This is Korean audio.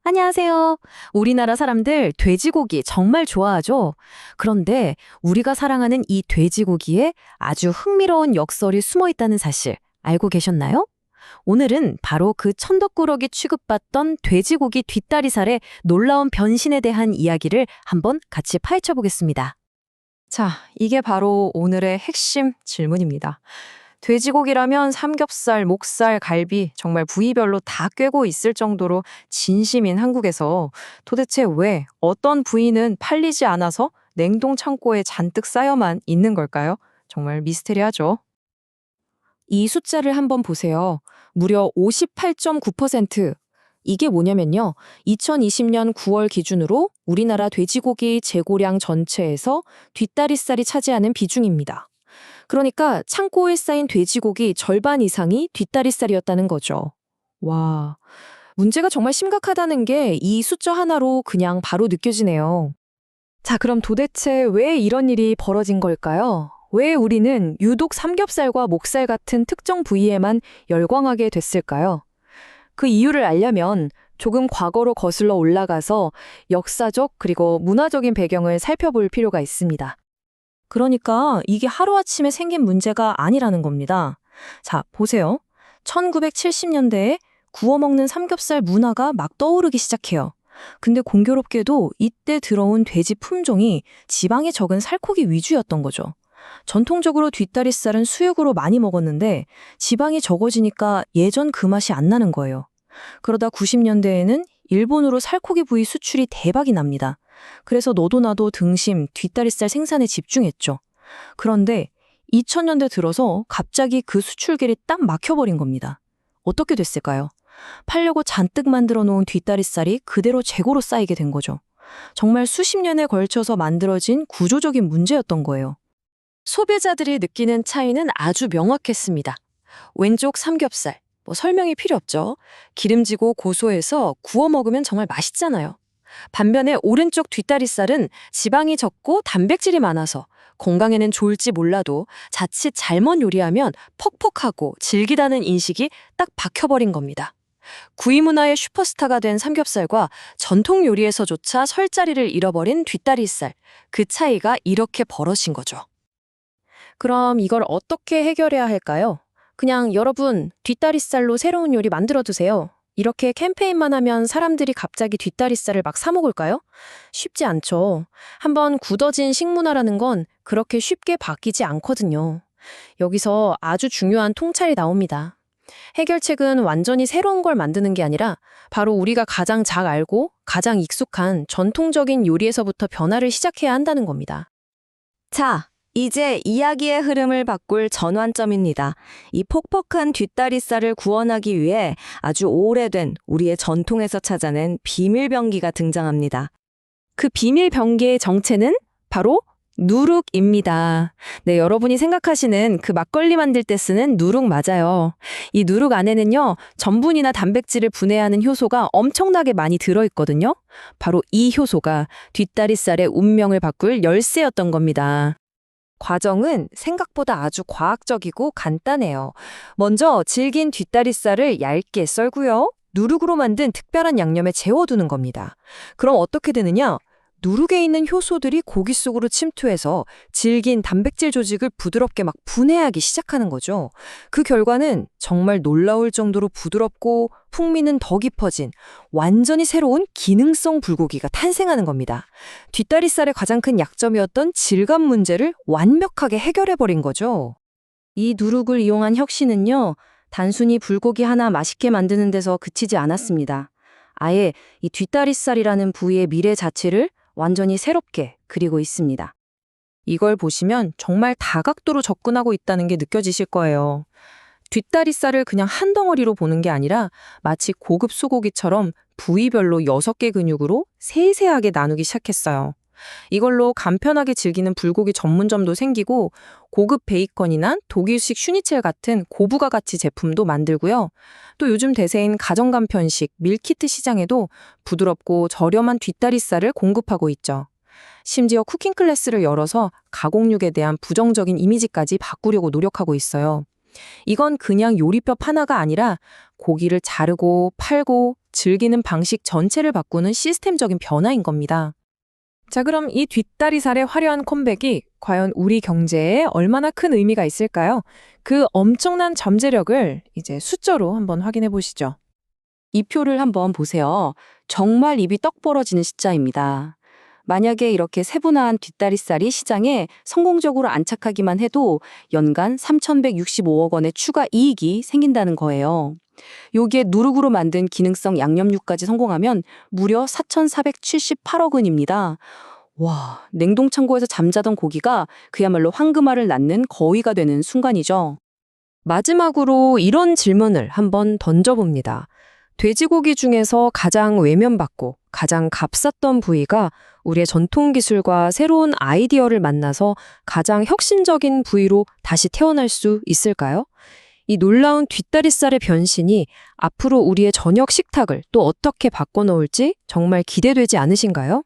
안녕하세요. 우리나라 사람들 돼지고기 정말 좋아하죠? 그런데 우리가 사랑하는 이 돼지고기에 아주 흥미로운 역설이 숨어 있다는 사실 알고 계셨나요? 오늘은 바로 그 천덕꾸러기 취급받던 돼지고기 뒷다리살의 놀라운 변신에 대한 이야기를 한번 같이 파헤쳐 보겠습니다. 자, 이게 바로 오늘의 핵심 질문입니다. 돼지고기라면 삼겹살, 목살, 갈비 정말 부위별로 다 꿰고 있을 정도로 진심인 한국에서 도대체 왜 어떤 부위는 팔리지 않아서 냉동 창고에 잔뜩 쌓여만 있는 걸까요? 정말 미스테리하죠. 이 숫자를 한번 보세요. 무려 58.9%. 이게 뭐냐면요. 2020년 9월 기준으로 우리나라 돼지고기 재고량 전체에서 뒷다리살이 차지하는 비중입니다. 그러니까 창고에 쌓인 돼지고기 절반 이상이 뒷다리살이었다는 거죠. 와, 문제가 정말 심각하다는 게 이 숫자 하나로 그냥 바로 느껴지네요. 자, 그럼 도대체 왜 이런 일이 벌어진 걸까요? 왜 우리는 유독 삼겹살과 목살 같은 특정 부위에만 열광하게 됐을까요? 그 이유를 알려면 조금 과거로 거슬러 올라가서 역사적 그리고 문화적인 배경을 살펴볼 필요가 있습니다. 그러니까 이게 하루아침에 생긴 문제가 아니라는 겁니다. 자, 보세요. 1970년대에 구워 먹는 삼겹살 문화가 막 떠오르기 시작해요. 근데 공교롭게도 이때 들어온 돼지 품종이 지방이 적은 살코기 위주였던 거죠. 전통적으로 뒷다리살은 수육으로 많이 먹었는데 지방이 적어지니까 예전 그 맛이 안 나는 거예요. 그러다 90년대에는 일본으로 살코기 부위 수출이 대박이 납니다. 그래서 너도 나도 등심, 뒷다리살 생산에 집중했죠. 그런데 2000년대 들어서 갑자기 그 수출길이 딱 막혀버린 겁니다. 어떻게 됐을까요? 팔려고 잔뜩 만들어 놓은 뒷다리살이 그대로 재고로 쌓이게 된 거죠. 정말 수십 년에 걸쳐서 만들어진 구조적인 문제였던 거예요. 소비자들이 느끼는 차이는 아주 명확했습니다. 왼쪽 삼겹살, 설명이 필요 없죠. 기름지고 고소해서 구워 먹으면 정말 맛있잖아요. 반면에 오른쪽 뒷다리살은 지방이 적고 단백질이 많아서 건강에는 좋을지 몰라도 자칫 잘못 요리하면 퍽퍽하고 질기다는 인식이 딱 박혀버린 겁니다. 구이 문화의 슈퍼스타가 된 삼겹살과 전통 요리에서조차 설 자리를 잃어버린 뒷다리살, 그 차이가 이렇게 벌어진 거죠. 그럼 이걸 어떻게 해결해야 할까요? 그냥 여러분, 뒷다리살로 새로운 요리 만들어 두세요. 이렇게 캠페인만 하면 사람들이 갑자기 뒷다리살을 막 사 먹을까요? 쉽지 않죠. 한번 굳어진 식문화라는 건 그렇게 쉽게 바뀌지 않거든요. 여기서 아주 중요한 통찰이 나옵니다. 해결책은 완전히 새로운 걸 만드는 게 아니라 바로 우리가 가장 잘 알고 가장 익숙한 전통적인 요리에서부터 변화를 시작해야 한다는 겁니다. 자, 이제 이야기의 흐름을 바꿀 전환점입니다. 이 퍽퍽한 뒷다리살을 구원하기 위해 아주 오래된 우리의 전통에서 찾아낸 비밀병기가 등장합니다. 그 비밀병기의 정체는 바로 누룩입니다. 네, 여러분이 생각하시는 그 막걸리 만들 때 쓰는 누룩 맞아요. 이 누룩 안에는요, 전분이나 단백질을 분해하는 효소가 엄청나게 많이 들어있거든요. 바로 이 효소가 뒷다리살의 운명을 바꿀 열쇠였던 겁니다. 과정은 생각보다 아주 과학적이고 간단해요. 먼저 질긴 뒷다리살을 얇게 썰고요. 누룩으로 만든 특별한 양념에 재워두는 겁니다. 그럼 어떻게 되느냐? 누룩에 있는 효소들이 고기 속으로 침투해서 질긴 단백질 조직을 부드럽게 막 분해하기 시작하는 거죠. 그 결과는 정말 놀라울 정도로 부드럽고 풍미는 더 깊어진 완전히 새로운 기능성 불고기가 탄생하는 겁니다. 뒷다리살의 가장 큰 약점이었던 질감 문제를 완벽하게 해결해버린 거죠. 이 누룩을 이용한 혁신은요, 단순히 불고기 하나 맛있게 만드는 데서 그치지 않았습니다. 아예 이 뒷다리살이라는 부위의 미래 자체를 완전히 새롭게 그리고 있습니다. 이걸 보시면 정말 다각도로 접근하고 있다는 게 느껴지실 거예요. 뒷다리살을 그냥 한 덩어리로 보는 게 아니라 마치 고급 소고기처럼 부위별로 6개 근육으로 세세하게 나누기 시작했어요. 이걸로 간편하게 즐기는 불고기 전문점도 생기고 고급 베이컨이나 독일식 슈니첼 같은 고부가 가치 제품도 만들고요. 또 요즘 대세인 가정간편식 밀키트 시장에도 부드럽고 저렴한 뒷다리살을 공급하고 있죠. 심지어 쿠킹 클래스를 열어서 가공육에 대한 부정적인 이미지까지 바꾸려고 노력하고 있어요. 이건 그냥 요리법 하나가 아니라 고기를 자르고 팔고 즐기는 방식 전체를 바꾸는 시스템적인 변화인 겁니다. 자, 그럼 이 뒷다리살의 화려한 컴백이 과연 우리 경제에 얼마나 큰 의미가 있을까요? 그 엄청난 잠재력을 이제 숫자로 한번 확인해 보시죠. 이 표를 한번 보세요. 정말 입이 떡 벌어지는 숫자입니다. 만약에 이렇게 세분화한 뒷다리살이 시장에 성공적으로 안착하기만 해도 연간 3,165억 원의 추가 이익이 생긴다는 거예요. 여기에 누룩으로 만든 기능성 양념육까지 성공하면 무려 4,478억 원입니다. 와, 냉동창고에서 잠자던 고기가 그야말로 황금알을 낳는 거위가 되는 순간이죠. 마지막으로 이런 질문을 한번 던져봅니다. 돼지고기 중에서 가장 외면받고 가장 값쌌던 부위가 우리의 전통 기술과 새로운 아이디어를 만나서 가장 혁신적인 부위로 다시 태어날 수 있을까요? 이 놀라운 뒷다리살의 변신이 앞으로 우리의 저녁 식탁을 또 어떻게 바꿔놓을지 정말 기대되지 않으신가요?